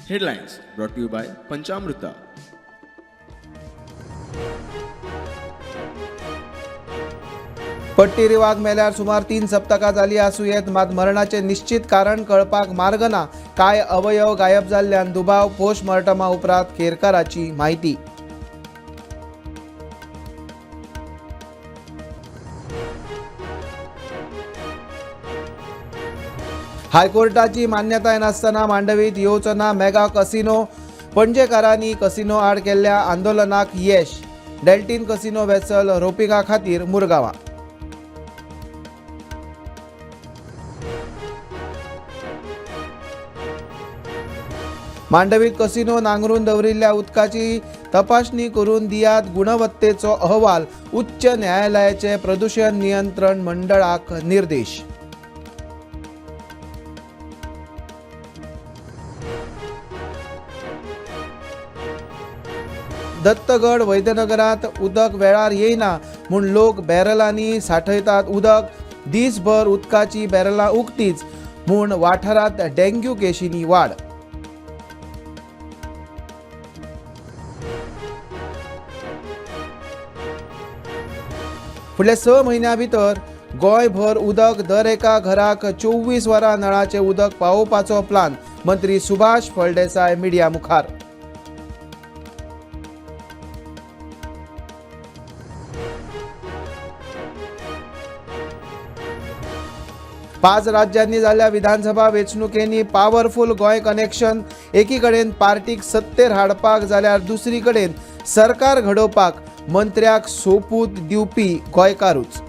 Headlines brought to you by Panchamrita. पट्टी रिवाग मेल्यार सुमार 3 सप्तकां जाली आसूं येत, मात मरणाचे निश्चित कारण कळपाक मार्ग ना. कांय अवयव गायब जाल्ल्यान दुबाव. पोस्टमॉर्टमा उपरांत केरकाराची म्हायती. हायकोर्टाची मान्यताय नासतना मांडवीत येवचो ना मेगा कसिनो. पणजेकारांनी कसिनो आड केल्ल्या आंदोलनाक येश. डेल्टीन कसिनो वेसल रोपिका खातीर मुरगांवां. मांडवीत कसिनो नांगरून दवरिल्ल्या उदकाची तपासणी करून दियात गुणवत्तेचो अहवाल. उच्च न्यायालयाचे प्रदूषण नियंत्रण मंडळाक निर्देश. दत्तगड वैद्यनगरात उदक वेळार येयना म्हूण लोक बॅरलांनी सांठयतात उदक. दिसभर उदकाची बॅरलां उक्तीच म्हूण वाठारांत डेंग्यू केशींनी वाड. फुडल्या 6 म्हयन्यां भितर गोंयभर उदक दर एका घराक 24 वरां नळाचें उदक पावोवपाचो प्लान. मंत्री सुभाष फळदेसाय मिडिया मुखार. पाच राज्यांनी जाल्ल्या विधानसभा वेंचणुकेंनी पॉवरफुल गोंय कनेक्शन. एकी कडेन पार्टीक सत्तेर हाडपाक जाल्यार दुसरी कडेन सरकार घडोवपाक मंत्र्याक सोपूत दिवपी गोंयकारूच.